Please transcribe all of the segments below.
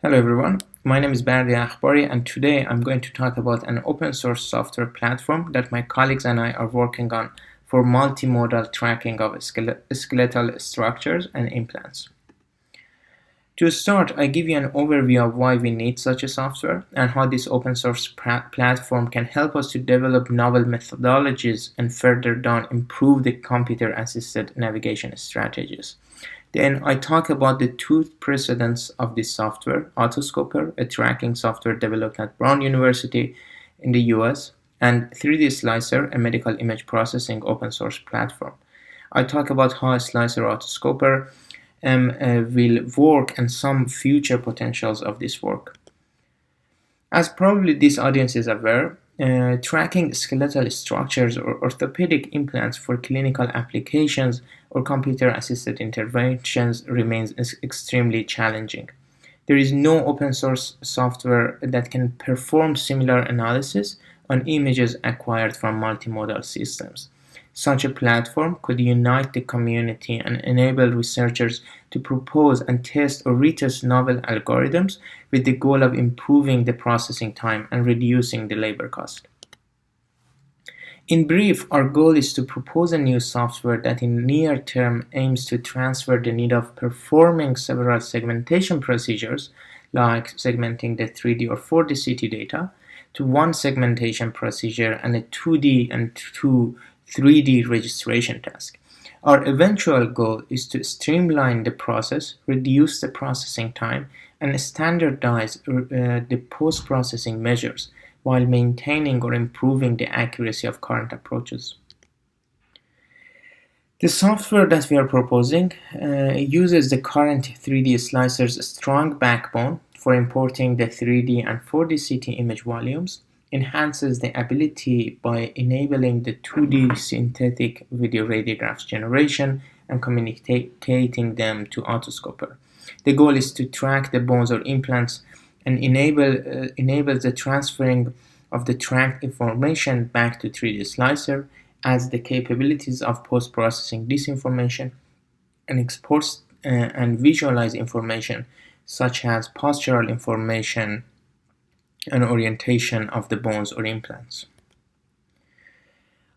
Hello everyone, my name is Bardiya Akhbari and today I'm going to talk about an open source software platform that my colleagues and I are working on for multi-modal tracking of skeletal structures and implants. To start, I give you an overview of why we need such a software and how this open source platform can help us to develop novel methodologies and further down improve the computer-assisted navigation strategies. Then I talk about the two precedents of this software, Autoscoper, a tracking software developed at Brown University in the US, and 3D Slicer, a medical image processing open source platform. I talk about how SlicerAutoscoperM will work and some future potentials of this work. As probably this audience is aware, tracking skeletal structures or orthopedic implants for clinical applications or computer-assisted interventions remains extremely challenging. There is no open source software that can perform similar analysis on images acquired from multimodal systems. Such a platform could unite the community and enable researchers to propose and test or retest novel algorithms with the goal of improving the processing time and reducing the labor cost. In brief, our goal is to propose a new software that in near term aims to transfer the need of performing several segmentation procedures, like segmenting the 3D or 4D CT data, to one segmentation procedure and a 2D and 3D registration task. Our eventual goal is to streamline the process, reduce the processing time, and standardize the post-processing measures while maintaining or improving the accuracy of current approaches. The software that we are proposing uses the current 3D Slicer's strong backbone for importing the 3D and 4D CT image volumes, enhances the ability by enabling the 2D synthetic video radiographs generation and communicating them to Autoscoper. The goal is to track the bones or implants and enables the transferring of the tracked information back to 3D Slicer as the capabilities of post-processing this information and exports and visualize information such as postural information and orientation of the bones or implants.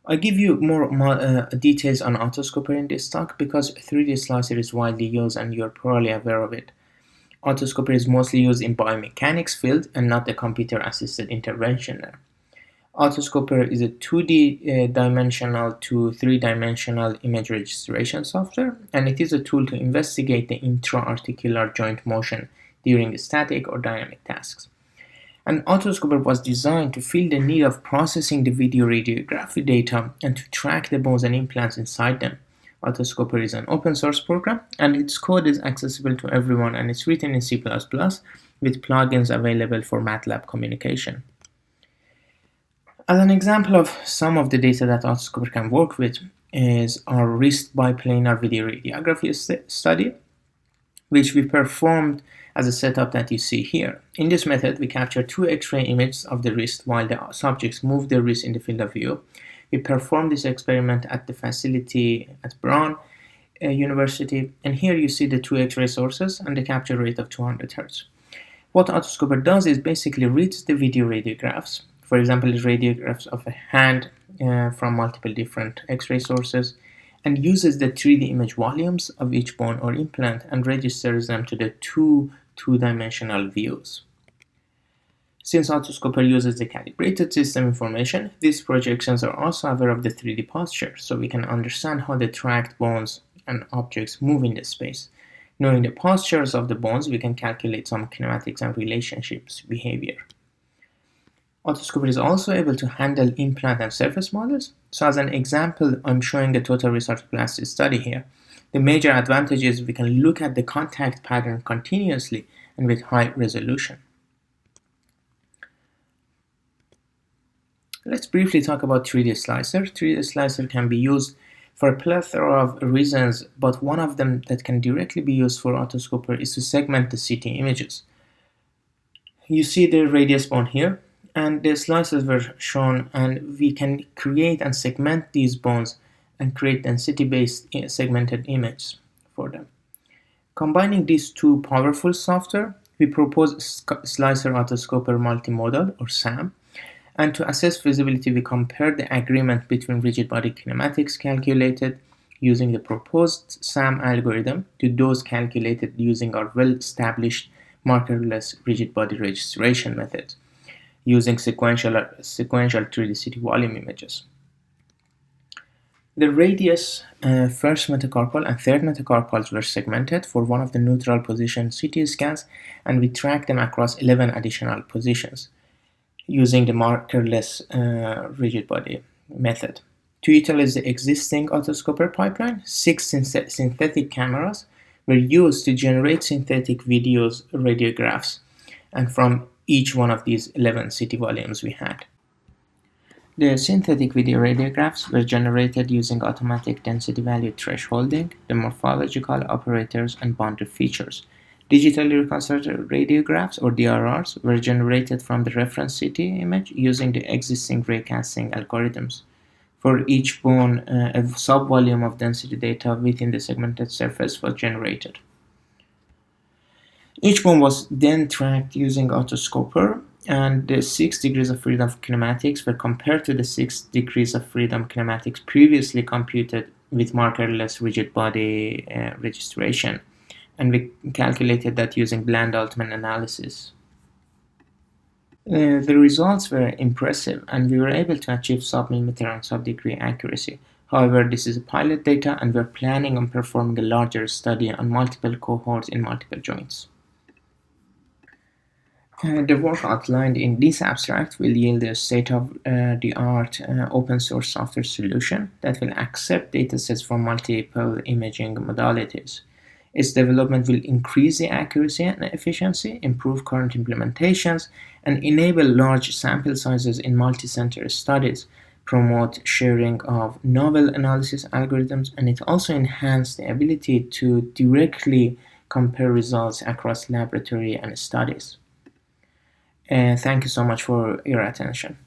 I give you more details on Autoscoper in this talk because 3D Slicer is widely used and you're probably aware of it. Autoscoper is mostly used in biomechanics field and not the computer-assisted intervention. Autoscoper is a 2D dimensional to 3-dimensional image registration software, and it is a tool to investigate the intra-articular joint motion during static or dynamic tasks. And Autoscoper was designed to fill the need of processing the videoradiography data and to track the bones and implants inside them. Autoscoper is an open source program and its code is accessible to everyone and it's written in C++ with plugins available for MATLAB communication. As an example of some of the data that Autoscoper can work with is our wrist biplanar videoradiography study, which we performed as a setup that you see here. In this method, we capture two X-ray images of the wrist while the subjects move their wrist in the field of view. We performed this experiment at the facility at Brown University, and here you see the two X-ray sources and the capture rate of 200 Hz. What Autoscoper does is basically reads the video radiographs, for example, radiographs of a hand from multiple different X-ray sources, and uses the 3D image volumes of each bone or implant and registers them to the two-dimensional views. Since Autoscoper uses the calibrated system information, these projections are also aware of the 3D posture, so we can understand how the tracked bones and objects move in the space. Knowing the postures of the bones, we can calculate some kinematics and relationships behavior. Autoscoper is also able to handle implant and surface models. So as an example, I'm showing a total resortoplasty study here. The major advantage is we can look at the contact pattern continuously and with high resolution. Let's briefly talk about 3D Slicer. 3D Slicer can be used for a plethora of reasons, but one of them that can directly be used for Autoscoper is to segment the CT images. You see the radius bone here, and the slices were shown, and we can create and segment these bones and create density-based segmented images for them. Combining these two powerful software We propose SlicerAutoscoper Multi-modal, or SAM, and to assess feasibility, we compared the agreement between rigid body kinematics calculated using the proposed SAM algorithm to those calculated using our well-established markerless rigid body registration methods using sequential 3D city volume images. The radius, first metacarpal and third metacarpals were segmented for one of the neutral position CT scans, and we tracked them across 11 additional positions using the markerless rigid body method. To utilize the existing Autoscoper pipeline, 6 synthetic cameras were used to generate synthetic videos radiographs, and from each one of these 11 CT volumes we had. The synthetic video radiographs were generated using automatic density value thresholding, the morphological operators, and boundary features. Digitally reconstructed radiographs, or DRRs, were generated from the reference CT image using the existing raycasting algorithms. For each bone, a subvolume of density data within the segmented surface was generated. Each bone was then tracked using Autoscoper, and the 6 degrees of freedom of kinematics were compared to the 6 degrees of freedom kinematics previously computed with markerless rigid body registration, and we calculated that using Bland-Altman analysis. The results were impressive, and we were able to achieve sub-millimeter and sub-degree accuracy. However, this is pilot data, and we're planning on performing a larger study on multiple cohorts in multiple joints. The work outlined in this abstract will yield a state-of-the-art open-source software solution that will accept datasets from multiple imaging modalities. Its development will increase the accuracy and efficiency, improve current implementations, and enable large sample sizes in multi-center studies, promote sharing of novel analysis algorithms, and it also enhances the ability to directly compare results across laboratory and studies. Thank you so much for your attention.